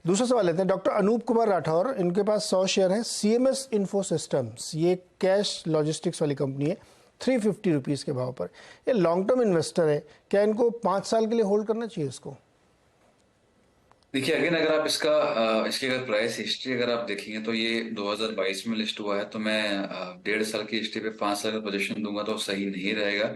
दूसरा सवाल लेते हैं, डॉक्टर अनूप कुमार राठौर, इनके पास 100 शेयर हैं। CMS इन्फो सिस्टम्स, ये कैश लॉजिस्टिक्स वाली कंपनी है, 350 रुपीज़ के भाव पर। ये लॉन्ग टर्म इन्वेस्टर है, क्या इनको 5 साल के लिए होल्ड करना चाहिए इसको? देखिए अगेन, अगर आप इसकी अगर प्राइस हिस्ट्री अगर आप देखेंगे तो ये 2022 में लिस्ट हुआ है। तो मैं 1.5 साल की हिस्ट्री पे 5 साल का पोजीशन दूंगा तो सही नहीं रहेगा।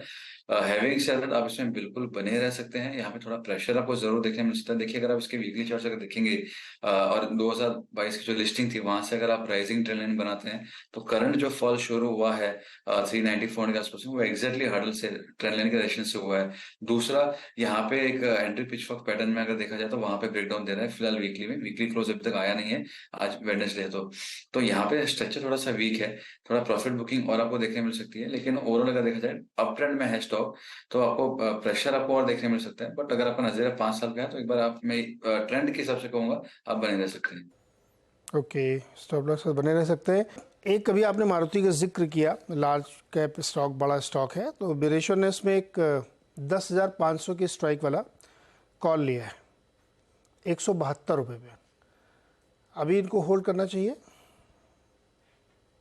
हैविंग सेड दैट, आप इसमें बिल्कुल बने रह सकते हैं। यहाँ पे थोड़ा प्रेशर आपको जरूर देखने मिल सकता है। देखिए अगर आप इसके वीकली चार्ट अगर देखेंगे और 2022 की जो लिस्टिंग थी वहां से अगर आप राइजिंग ट्रेंड लाइन बनाते हैं तो करंट जो फॉल शुरू हुआ है 394 के आसपास, वो एग्जैक्टली हर्डल से ट्रेंड लाइन के डायरेक्शन से हुआ है। दूसरा, यहाँ पे एक एंट्री पिचफॉक पैटर्न में अगर देखा जाए तो वहां पे ब्रेकडाउन दे रहा है फिलहाल वीकली में। वीकली क्लोज अभी तक आया नहीं है, आज वेडनेसडे है। तो यहाँ पे स्ट्रक्चर थोड़ा सा वीक है, थोड़ा प्रॉफिट बुकिंग और आपको देखने मिल सकती है। लेकिन ओवरऑल अगर देखा जाए अप ट्रेंड में है स्टॉक, तो आपको प्रेशर आपको और देखने मिल सकता है। बट अगर आपका नजरिया 5 साल का है तो एक बार आप, मैं ट्रेंड के हिसाब से कहूंगा, आप बने रह सकते हैं। ओके, स्टॉप लॉस बने रह सकते हैं। एक कभी आपने मारुति का जिक्र किया, लार्ज कैप स्टॉक, बड़ा स्टॉक है, तो बीरेश्वर ने इसमें एक 10,500 की स्ट्राइक वाला कॉल लिया है 172 रुपये पे। अभी इनको होल्ड करना चाहिए?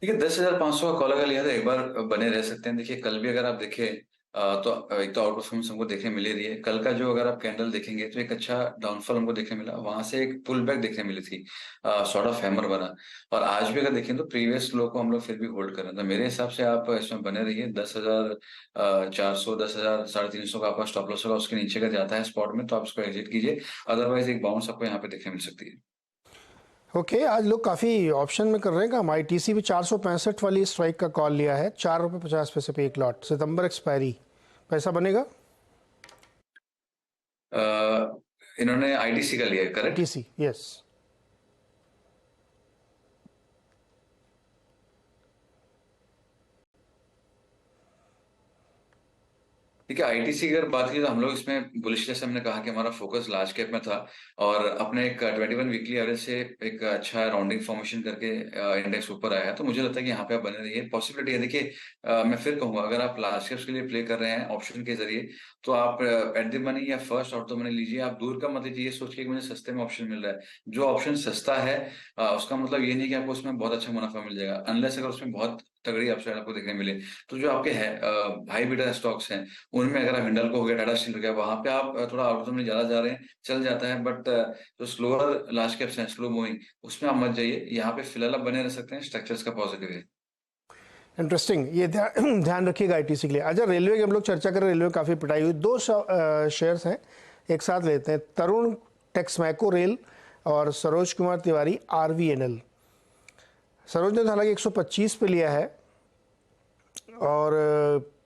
देखिए 10,500 का कॉल अगर लिया तो एक बार बने रह सकते हैं। देखिए कल भी अगर आप देखें तो एक तो आउट परफॉर्मेंस हमको देखने मिल ही रही है। कल का जो अगर आप कैंडल देखेंगे तो एक अच्छा डाउनफॉल हमको देखने मिला, वहां से एक पुल बैक देखने मिली थी, सॉर्ट ऑफ हैमर बना। और आज भी अगर देखें तो प्रीवियस लो को हम लोग फिर भी होल्ड कर रहे हैं। तो मेरे हिसाब से आप इसमें बने रहिए। 10,400, 10,350 का आपका स्टॉप लॉस होगा, उसके नीचे का जाता है स्पॉट में तो आप इसको एग्जिट कीजिए। अदरवाइज एक बाउंस आपको यहाँ पे देखने मिल सकती है। ओके, आज लोग काफ़ी ऑप्शन में कर रहे हैं काम। ITC भी 465 वाली स्ट्राइक का कॉल लिया है, 4 रुपये 50 पैसे पे एक लॉट, सितंबर एक्सपायरी। पैसा बनेगा? इन्होंने ITC का लिया है, करेक्ट? ITC, yes. ठीक है, ITC की अगर बात की तो हम लोग इसमें बुलिश, जैसे हमने कहा कि हमारा फोकस लार्ज कैप में था और अपने एक 21 वीकली एवरेज से एक अच्छा राउंडिंग फॉर्मेशन करके इंडेक्स ऊपर आया है। तो मुझे लगता है कि यहाँ पे आप बने रहिए, पॉसिबिलिटी है। देखिए मैं फिर कहूंगा, अगर आप लार्ज कैप्स के लिए प्ले कर रहे हैं ऑप्शन के जरिए तो आप एट द मनी या फर्स्ट आउट द मनी लीजिए। आप दूर का मत लीजिए ये सोच के कि मुझे सस्ते में ऑप्शन मिल रहा है। जो ऑप्शन सस्ता है उसका मतलब ये नहीं कि आपको उसमें बहुत अच्छा मुनाफा मिल जाएगा, अनलेस अगर उसमें बहुत तगड़ी अपसाइड आपको देखने मिले। तो जो आपके हाई बीटा स्टॉक्स हैं उनमें अगर आप हिंडल को हो गया, टाटा स्टील हो गया, वहां पे आप थोड़ा आउट में ज्यादा जा रहे हैं, चल जाता है। बट जो स्लोअर लार्ज कैप्स हैं, स्लो मूविंग, उसमें आप मत जाइए। यहाँ पे फिलहाल आप बने रह सकते हैं, स्ट्रक्चर्स का पॉजिटिव है। इंटरेस्टिंग, ये ध्यान रखिएगा ITC के लिए। अच्छा, रेलवे की हम लोग चर्चा करें, रेलवे काफ़ी पिटाई हुई। दो शेयर्स हैं, एक साथ लेते हैं। तरुण टेक्समैको रेल और सरोज कुमार तिवारी RVNL। सरोज ने तो हालांकि 125 पे लिया है, और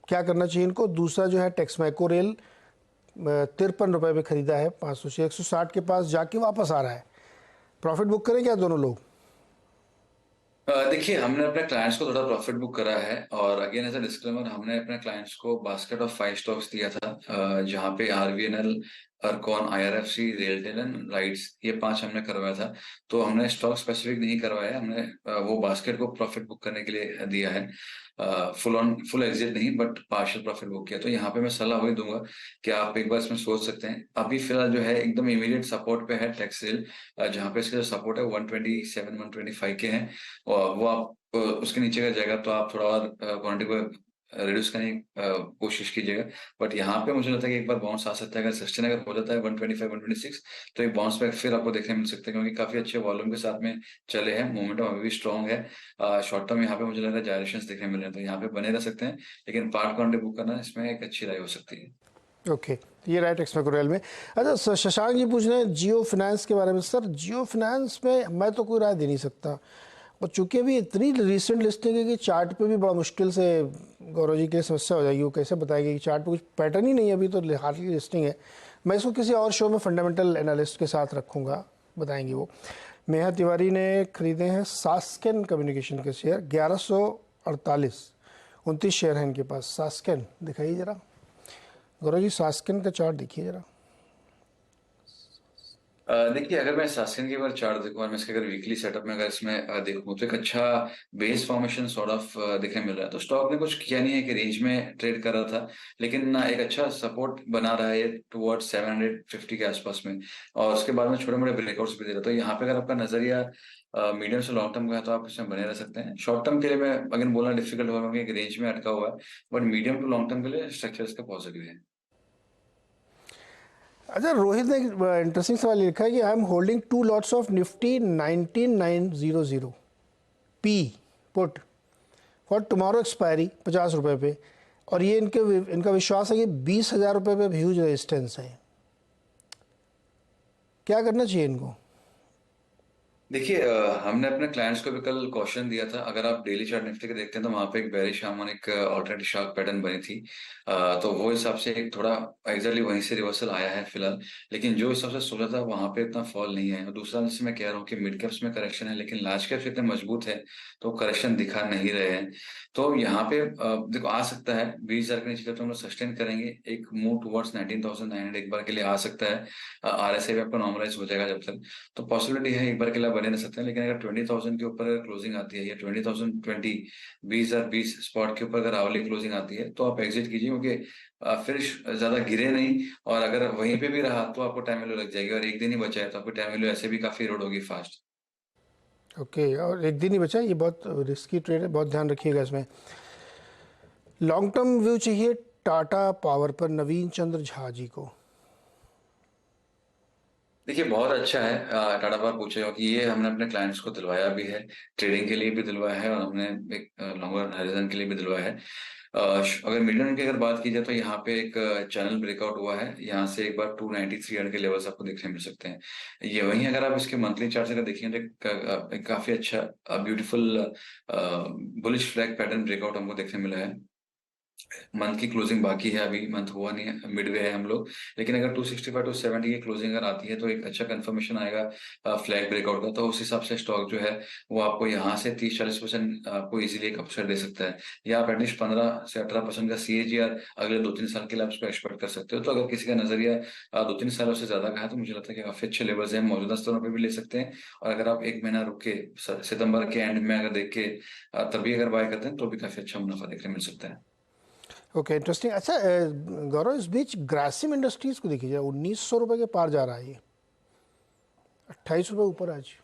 क्या करना चाहिए इनको? दूसरा जो है टेक्समैको रेल, 53 रुपये पे खरीदा है, 500 से 160 के पास जाके वापस आ रहा है। प्रॉफिट बुक करें क्या दोनों लोग? देखिए हमने अपने क्लाइंट्स को थोड़ा प्रॉफिट बुक करा है, और अगेन एज अ डिस्क्लेमर, हमने अपने क्लाइंट्स को बास्केट ऑफ 5 स्टॉक्स दिया था, जहाँ पे RVNL, अर्कॉन, IRFC, RailTel and rights, ये 5 हमने करवाया था। तो हमने स्टॉक स्पेसिफिक नहीं करवाया, हमने वो बास्केट को प्रॉफिट बुक करने के लिए दिया है। फुल एग्जिट नहीं, बट पार्शियल प्रॉफिट बुक किया। तो यहाँ पे मैं सलाह वही दूंगा कि आप एक बार इसमें सोच सकते हैं। अभी फिलहाल जो है एकदम इमीडिएट सपोर्ट पे है टेक्सटाइल, जहाँ पे इसका जो सपोर्ट है 127, 125 के हैं। और वो आप उसके नीचे का जाएगा तो आप थोड़ा और क्वांटिटी को रिड्यूस करने की कोशिश कीजिएगा। बट यहाँ पे मुझे लगता है कि एक बार बाउंस आ सकता है, अगर सस्टेन अगर हो जाता है 125, 126, तो एक बाउंस बैक फिर आपको देखने मिल सकता है, क्योंकि काफी अच्छे वॉल्यूम के साथ में चले हैं, मोमेंटम अभी भी स्ट्रॉन्ग है। शॉर्ट टर्म यहाँ पे मुझे लग रहा है जायरेशंस देखने मिल रहे हैं, तो यहाँ पे बने रह सकते हैं। लेकिन पार्ट क्वांटिटी बुक करना इसमें एक अच्छी राय हो सकती है। ओके, ये राइट एक्समैको रेल में। अच्छा, शशांक जी पूछ रहे हैं जियो फिनेंस के बारे में। सर, जियो फिनेंस में मैं तो कोई राय दे नहीं सकता, और चूंकि अभी इतनी रिसेंट लिस्टिंग है कि चार्ट पे भी बड़ा मुश्किल से गौरव जी के लिए समस्या हो जाएगी। वो कैसे बताएंगे कि चार्ट पे कुछ पैटर्न ही नहीं है, अभी तो हार्डली लिस्टिंग है। मैं इसको किसी और शो में फंडामेंटल एनालिस्ट के साथ रखूँगा, बताएंगे वो। नेहा तिवारी ने खरीदे हैं सास्केन कम्युनिकेशन के शेयर, 1148, 29 शेयर हैं इनके पास। सास्केन दिखाइए ज़रा, गौरव जी सास्केन का चार्ट देखिए ज़रा। देखिए, अगर मैं सास्यन की बार चार्ट देखूं और मैं इसके अगर वीकली सेटअप में अगर इसमें देखूं तो एक अच्छा बेस फॉर्मेशन सॉर्ट ऑफ देखने मिल रहा है। तो स्टॉक ने कुछ किया नहीं है कि रेंज में ट्रेड कर रहा था, लेकिन ना एक अच्छा सपोर्ट बना रहा है टुवर्ड्स 750 के आसपास में, और उसके बाद में छोटे मोटे ब्रेकआउट्स भी दे रहा है। तो यहाँ पे अगर आपका नजरिया मीडियम से लॉन्ग टर्म का है तो आप इसमें बने रह सकते हैं। शॉर्ट टर्म के लिए मैं अगेन बोलना डिफिकल्ट होगा क्योंकि एक रेंज में अटका हुआ है, but medium to long term के लिए स्ट्रक्चर इसका पॉजिटिव है। अच्छा, रोहित ने इंटरेस्टिंग सवाल लिखा है कि I am holding 2 lots of Nifty 19900 P put for tomorrow expiry 50 रुपये पे, और ये इनका विश्वास है कि 20,000 रुपये पे ह्यूज रेजिस्टेंस है। क्या करना चाहिए इनको? देखिए, हमने अपने क्लाइंट्स को भी कल क्वेश्चन दिया था। अगर आप डेली चार्ट निफ्टी के देखते हैं तो वहां पे एक bearish harmonic alternative shark pattern बनी थी। तो वो हिसाब से एक थोड़ा एग्जैक्टली वहीं से रिवर्सल आया है फिलहाल, लेकिन जो हिसाब से सोचा था वहां पे इतना फॉल नहीं है। और दूसरा, जैसे मैं कह रहा हूँ कि मिड कैप्स में करेक्शन है लेकिन लार्ज कैप्स इतने मजबूत है तो करेक्शन दिखा नहीं रहे हैं। तो यहाँ पे देखो, आ सकता है 20,000 के नीचे तो हम लोग सस्टेन करेंगे। एक मूव टुवर्ड्स 19,900 एक बार के लिए आ सकता है। RSI भी आपका नॉर्मलाइज हो जाएगा जब तक, तो पॉसिबिलिटी है एक बार के लिए बने रह सकते हैं। लेकिन अगर 20,000 के ऊपर अगर क्लोजिंग आती है या 20,020 20,020 स्पॉट के ऊपर अगर आवली क्लोजिंग आती है तो आप एग्जिट कीजिए, क्योंकि फिर ज्यादा गिरे नहीं। और अगर वहीं पे भी रहा तो आपको टाइम वैल्यू लग जाएगी, और एक दिन ही बचा है तो आपकी टाइम वैल्यू ऐसे भी काफी रोड होगी फास्ट। ओके, और एक दिन ही बचा, ये बहुत रिस्की ट्रेड है, बहुत ध्यान रखिएगा इसमें। लॉन्ग टर्म व्यू चाहिए टाटा पावर पर नवीन चंद्र झा जी को। देखिए, बहुत अच्छा है। टाटा पावर पूछेगा कि ये हमने अपने क्लाइंट्स को दिलवाया भी है, ट्रेडिंग के लिए भी दिलवाया है और हमने एक लॉन्गर हाइरिजन के लिए भी दिलवाया है। अगर मीडियम की अगर बात की जाए तो यहाँ पे एक चैनल ब्रेकआउट हुआ है। यहाँ से एक बार 293 के लेवल्स आपको देखने मिल सकते हैं। ये वहीं अगर आप इसके मंथली चार्ट अगर देखेंगे तो एक काफी अच्छा beautiful bullish flag pattern breakout हमको देखने मिला है। मंथ की क्लोजिंग बाकी है, अभी मंथ हुआ नहीं है, मिडवे है हम लोग। लेकिन अगर 265 टू 70 की क्लोजिंग अगर आती है तो एक अच्छा कंफर्मेशन आएगा फ्लैग ब्रेकआउट का। तो उस हिसाब से स्टॉक जो है वो आपको यहाँ से 30-40% आपको इजीली एक अपसाइड दे सकता है, या आप एटलीस्ट 15 से 18% का CAGR अगले 2-3 साल के लिए आप उसको एक्सपेक्ट कर सकते हो। तो अगर किसी का नजरिया 2-3 सालों से ज्यादा का है तो मुझे लगता है कि काफी अच्छे लेवल्स हैं, मौजूदा स्तरों पर भी ले सकते हैं। और अगर आप एक महीना रुक के सितंबर के एंड में अगर देख के तभी अगर बाय करते हैं तो भी काफी अच्छा मुनाफा देखने मिल सकता है। Okay, interesting. अच्छा, गौरव, इस बीच ग्रासिम इंडस्ट्रीज को देखिए, 1,900 रुपये के पार जा रहा है ये, 28 रुपये ऊपर आज।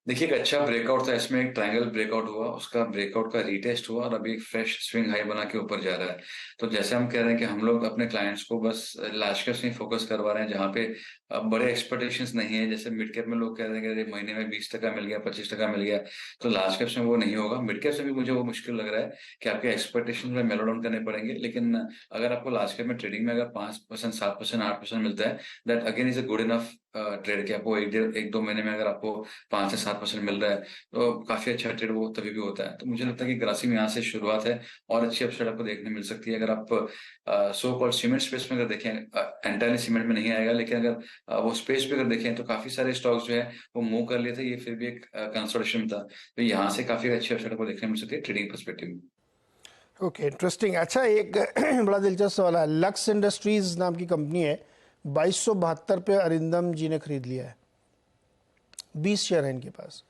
देखिए, एक अच्छा ब्रेकआउट था इसमें, एक ट्रायंगल ब्रेकआउट हुआ, उसका ब्रेकआउट का रीटेस्ट हुआ और अभी एक फ्रेश स्विंग हाई बना के ऊपर जा रहा है। तो जैसे हम कह रहे हैं कि हम लोग अपने क्लाइंट्स को बस लार्ज कैप्स में फोकस करवा रहे हैं जहाँ पे बड़े एक्सपेक्टेशंस नहीं है। जैसे मिड कैप में लोग कह रहे हैं कि अरे महीने में 20% मिल गया, 25% मिल गया, तो लार्ज कैप्स में वो नहीं होगा। मिड कैप्स में भी मुझे वो मुश्किल लग रहा है कि आपके एक्सपेक्टेशन में मेलो डाउन करने पड़ेंगे। लेकिन अगर आपको लार्ज कैप में ट्रेडिंग में अगर 5%, 7%, 8% मिलता है, that again is a good enough trade. के आपको एक दो महीने में अगर आपको 5 से 7% मिल रहा है तो काफी अच्छा ट्रेड वो तभी भी होता है। तो मुझे लगता है कि ग्रासिम यहाँ से शुरुआत है और अच्छी अपसाइड आपको देखने मिल सकती है। अगर आप सो कॉल्ड सीमेंट स्पेस में अगर देखें, एंटायरली सीमेंट में नहीं आएगा, लेकिन अगर वो स्पेस पे अगर देखें तो काफी सारे स्टॉक्स जो है वो मूव कर लिए थे, ये फिर भी एक कंसोलिडेशन था। तो यहाँ से काफी अच्छी अपसाइड आपको देखने मिल सकती है ट्रेडिंग परस्पेक्टिव में। Okay, interesting. अच्छा, एक बड़ा दिलचस्प सवाल है। लक्स इंडस्ट्रीज नाम की कंपनी है, 2272 पे अरिंदम जी ने खरीद लिया है, 20 शेयर है इनके पास।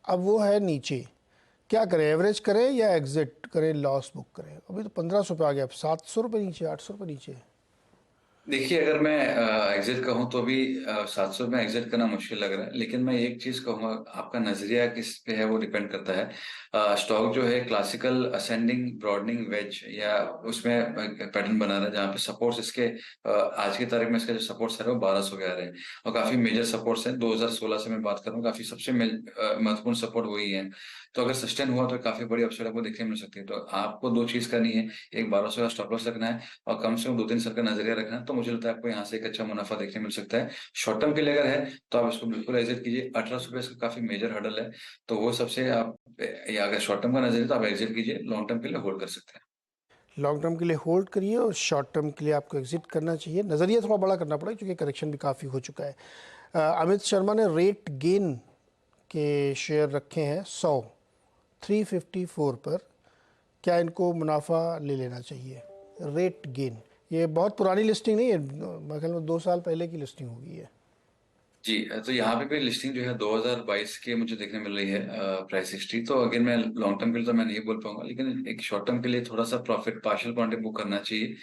अब वो है नीचे, क्या करें? एवरेज करें या एग्जिट करें, लॉस बुक करें? अभी तो 1500 पे आ गया, अब 700 रुपये नीचे, 800 रुपये नीचे। देखिए, अगर मैं एग्जिट कहूँ तो अभी 700 में एग्जिट करना मुश्किल लग रहा है, लेकिन मैं एक चीज कहूंगा, आपका नजरिया किस पे है वो डिपेंड करता है। स्टॉक जो है क्लासिकल असेंडिंग ब्रॉडनिंग वेज या उसमें पैटर्न बना रहा है जहाँ पे सपोर्ट्स इसके आज की तारीख में इसका जो सपोर्ट्स है वो 1200 के आ रहे हैं, और काफी मेजर सपोर्ट्स हैं। 2016 से मैं बात करूँ, काफी सबसे महत्वपूर्ण सपोर्ट वही है। तो अगर सस्टेन हुआ तो काफी बड़ी अपसाइड आपको देखने मिल सकती है। तो आपको दो चीज करनी है, एक 1200 का स्टॉप लॉस रखना है और कम से कम 2-3 साल का नजरिया रखना है। तो मुझे लगता है आपको यहाँ से एक अच्छा मुनाफा देखने मिल सकता है। शॉर्ट टर्म के लिए अगर है तो आप इसको बिल्कुल एग्जिट कीजिए। 1800 इसका काफी मेजर हर्डल है, तो वो सबसे आप, या अगर शॉर्ट टर्म का नजरिया तो आप एग्जिट कीजिए, लॉन्ग टर्म के लिए होल्ड कर सकते हैं। लॉन्ग टर्म के लिए होल्ड करिए और शॉर्ट टर्म के लिए आपको एग्जिट करना चाहिए। नज़रिया थोड़ा बड़ा करना पड़ेगा क्योंकि करेक्शन भी काफ़ी हो चुका है। अमित शर्मा ने रेट गेन के शेयर रखे हैं 100, 354 पर। क्या इनको मुनाफा ले लेना चाहिए? रेट गेन, ये बहुत पुरानी लिस्टिंग नहीं है, मेरे ख्याल में 2 साल पहले की लिस्टिंग होगी है। जी, तो यहाँ पे भी लिस्टिंग जो है 2022 की मुझे देखने मिल रही है प्राइस हिस्ट्री। तो अगेन मैं लॉन्ग टर्म के लिए तो मैं नहीं बोल पाऊंगा, लेकिन एक शॉर्ट टर्म के लिए थोड़ा सा प्रॉफिट पार्शियल क्वांटिटी बुक करना चाहिए।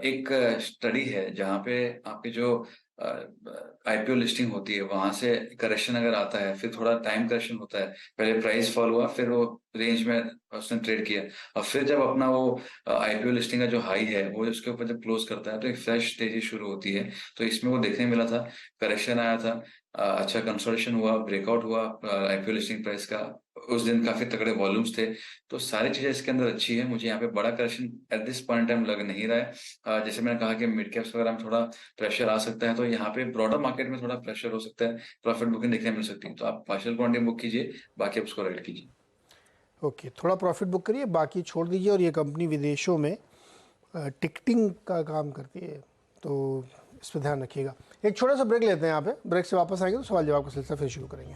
एक स्टडी है जहाँ पे आपके जो आईपीओ लिस्टिंग होती है वहां से करेक्शन अगर आता है, फिर थोड़ा टाइम करेक्शन होता है, पहले प्राइस फॉल हुआ, फिर वो रेंज में उसने ट्रेड किया, और फिर जब अपना वो आईपीओ लिस्टिंग का जो हाई है वो उसके ऊपर जब क्लोज करता है तो एक फ्रेश तेजी शुरू होती है। तो इसमें वो देखने मिला था, करेक्शन आया था, अच्छा कंसोलिडेशन हुआ, ब्रेकआउट हुआ आईपीओ लिस्टिंग प्राइस का। उस दिन काफी तगड़े वॉल्यूम्स थे। तो सारी चीजें इसके अंदर अच्छी है। मुझे यहाँ पे बड़ा correction at this point time लग नहीं रहा है। जैसे मैंने कहा कि मिड कैप्स वगैरह में थोड़ा प्रेशर आ सकता है, तो यहाँ पे ब्रॉडर मार्केट में थोड़ा प्रेशर हो सकता है, प्रॉफिट बुकिंग देखने मिल सकती है। तो आप पार्शियल क्वांटिटी बुक कीजिए, बाकी आप उसको राइट कीजिए। ओके, थोड़ा प्रॉफिट बुक करिए, बाकी छोड़ दीजिए। और ये कंपनी विदेशों में टिकटिंग का काम करती है, तो इस पर ध्यान रखिएगा। एक छोटा सा ब्रेक लेते हैं यहाँ पे, ब्रेक से वापस आएंगे तो सवाल जवाब का सिलसिला फिर शुरू करेंगे।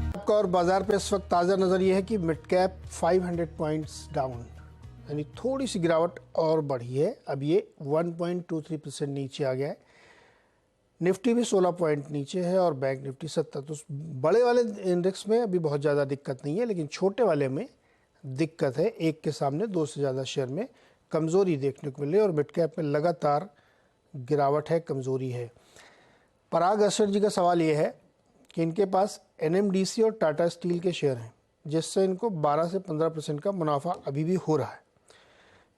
आपका और बाजार पे इस वक्त ताज़ा नज़र ये है कि मिड कैप 500 पॉइंट्स डाउन, यानी थोड़ी सी गिरावट और बढ़ी है। अब ये 1.23% नीचे आ गया है। निफ्टी भी 16 पॉइंट नीचे है और बैंक निफ्टी 70। तो बड़े वाले इंडेक्स में अभी बहुत ज़्यादा दिक्कत नहीं है, लेकिन छोटे वाले में दिक्कत है। एक के सामने दो से ज़्यादा शेयर में कमज़ोरी देखने को मिले और मिड कैप में लगातार गिरावट है, कमज़ोरी है। पराग असर जी का सवाल ये है कि इनके पास एनएमडीसी और टाटा स्टील के शेयर हैं, जिससे इनको 12 से 15% का मुनाफा अभी भी हो रहा है।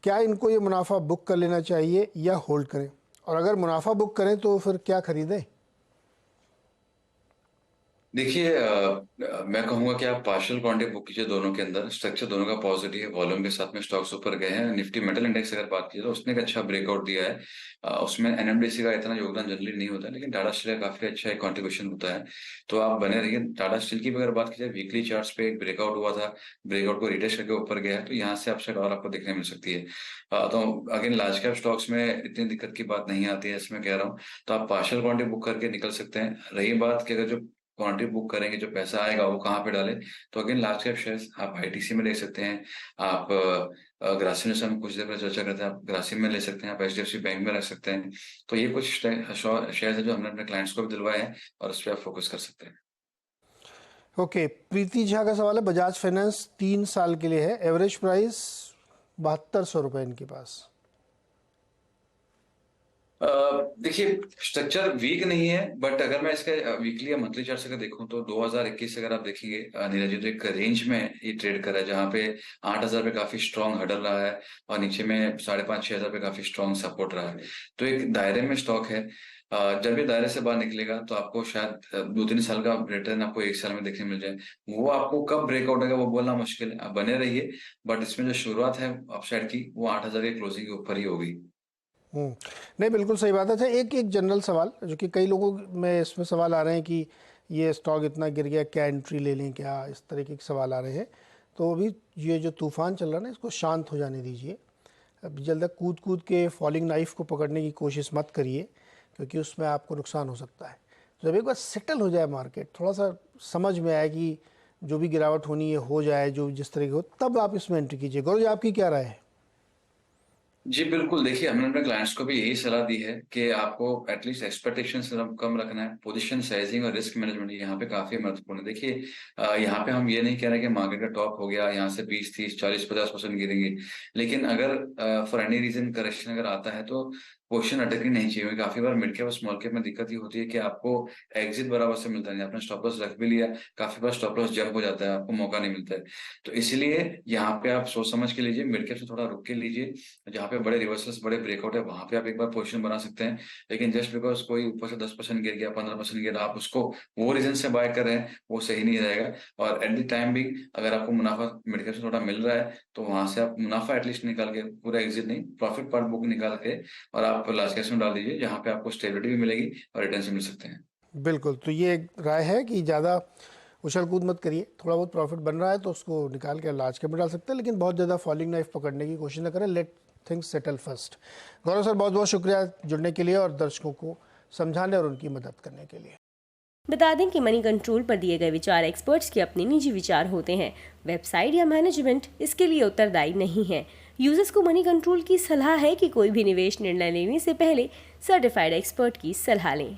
क्या इनको ये मुनाफा बुक कर लेना चाहिए या होल्ड करें? और अगर मुनाफा बुक करें तो फिर क्या खरीदें? देखिए, मैं कहूंगा कि आप पार्शियल क्वांटिटी बुक कीजिए। दोनों के अंदर स्ट्रक्चर दोनों का पॉजिटिव है, वॉल्यूम के साथ में स्टॉक्स ऊपर गए हैं। निफ्टी मेटल इंडेक्स अगर बात कीजिए तो उसने एक अच्छा ब्रेकआउट दिया है। उसमें एनएमडीसी का इतना योगदान जनरली नहीं होता है, लेकिन टाटा स्टील का काफी अच्छा एक कॉन्ट्रीब्यूशन होता है। तो आप बने रहिए। टाटा स्टील की भी अगर बात की जाए, वीकली चार्ट्स पे एक ब्रेकआउट हुआ था, ब्रेकआउट को रिटेस्ट करके ऊपर गया है, तो यहाँ से अपसाइड और आपको देखने मिल सकती है। तो अगेन लार्ज कैप स्टॉक्स में इतनी दिक्कत की बात नहीं आती है, इसमें कह रहा हूँ। तो आप पार्शियल क्वांटिटी बुक करके निकल सकते हैं। रही बात कि अगर जो क्वांटिटी बुक करेंगे, जो पैसा आएगा वो कहाँ पे डालें, तो अगेन लार्ज कैप शेयर्स आप आईटीसी में ले सकते हैं। आप ग्रासिम, जैसे हम कुछ देर पहले चर्चा करते हैं, आप ग्रासिम में ले सकते हैं, आप एचडीएफसी बैंक में रख सकते हैं। तो ये कुछ शेयर्स है जो हमने अपने क्लाइंट्स को भी दिलवाए हैं, और उस पर आप फोकस कर सकते हैं। ओके, प्रीति झा का सवाल है, बजाज फाइनेंस 3 साल के लिए है, एवरेज प्राइस 7200 रुपये इनके पास। देखिए, स्ट्रक्चर वीक नहीं है, बट अगर मैं इसके वीकली या मंथली चार्ट अगर देखूं तो 2021 से अगर आप देखेंगे नीरज जी, तो एक रेंज में ये ट्रेड कर रहा है, जहां पे 8,000 पे काफी स्ट्रॉन्ग हडल रहा है, और नीचे में 5,500-6,000 पे काफी स्ट्रॉन्ग सपोर्ट रहा है। तो एक दायरे में स्टॉक है। जब ये दायरे से बाहर निकलेगा तो आपको शायद 2-3 साल का रिटर्न आपको 1 साल में देखने मिल जाए। वो आपको कब ब्रेकआउट होगा वो बोलना मुश्किल है, आप बने रहिए। बट इसमें जो शुरुआत है अपसाइड की, वो 8,000 के क्लोजिंग के ऊपर ही होगी। नहीं, बिल्कुल सही बात है। अच्छा, एक जनरल सवाल जो कि कई लोगों में इसमें सवाल आ रहे हैं कि ये स्टॉक इतना गिर गया, क्या एंट्री ले लें, क्या इस तरीके के सवाल आ रहे हैं। तो अभी ये जो तूफान चल रहा है ना, इसको शांत हो जाने दीजिए। अब जल्द कूद कूद के फॉलिंग नाइफ को पकड़ने की कोशिश मत करिए, क्योंकि उसमें आपको नुकसान हो सकता है। तो जब एक बार सेटल हो जाए मार्केट, थोड़ा सा समझ में आए कि जो भी गिरावट होनी है हो जाए, जो जिस तरीके हो, तब आप इसमें एंट्री कीजिए। गौरव जी, आपकी क्या राय है? जी बिल्कुल, देखिए हमने अपने क्लाइंट्स को भी यही सलाह दी है कि आपको एटलीस्ट एक्सपेक्टेशंस कम रखना है। पोजीशन साइजिंग और रिस्क मैनेजमेंट यहाँ पे काफी महत्वपूर्ण है। देखिए, यहाँ पे हम ये नहीं कह रहे कि मार्केट का टॉप हो गया, यहाँ से 20, 30, 40, 50% गिरेंगे, लेकिन अगर फॉर एनी रीजन करेक्शन अगर आता है तो पोजीशन अटकनी नहीं चाहिए। काफी बार मिड कैप और स्मॉल कैप में दिक्कत ये होती है कि आपको एग्जिट बराबर से मिलता नहीं। आपने स्टॉप लॉस रख भी लिया, काफी बार स्टॉप लॉस जंप हो जाता है, आपको मौका नहीं मिलता है। तो इसलिए यहाँ पे आप सोच समझ के लीजिए, मिड कैप से थोड़ा रुक के लीजिए। जहाँ पे बड़े रिवर्सल्स, बड़े ब्रेकआउट है, वहां पे आप एक बार पोजीशन बना सकते हैं। लेकिन जस्ट बिकॉज कोई ऊपर से 10% गिर गया, 15% गिरा, आप उसको वो रीजन से बाय कर रहे हैं, वो सही नहीं रहेगा। और एट द टाइम भी अगर आपको मुनाफा मिड कैप से थोड़ा मिल रहा है, तो वहां से आप मुनाफा एटलीस्ट निकाल के, पूरा एग्जिट नहीं, प्रॉफिट पार्ट बुक निकाल के, और आप लार्ज कैप में डाल दीजिए, जहाँ पे आपको स्टेबिलिटी भी मिलेगी और रिटर्न भी मिल सकते हैं। बिल्कुल, तो ये एक राय है कि ज़्यादा उछल कूद मत करिए। थोड़ा बहुत प्रॉफिट बन रहा है तो उसको निकाल के लार्ज कैप में डाल सकते हैं, लेकिन बहुत ज़्यादा फॉलिंग नाइफ पकड़ने की कोशिश न करें। Let things settle first. Gaurav sir, बहुत बहुत शुक्रिया जुड़ने के लिए और दर्शकों को समझाने और उनकी मदद करने के लिए। बता दें कि मनी कंट्रोल पर दिए गए विचार एक्सपर्ट्स के अपने निजी विचार होते हैं। वेबसाइट या मैनेजमेंट इसके लिए उत्तरदायी नहीं है। यूजर्स को मनी कंट्रोल की सलाह है कि कोई भी निवेश निर्णय लेने से पहले सर्टिफाइड एक्सपर्ट की सलाह लें।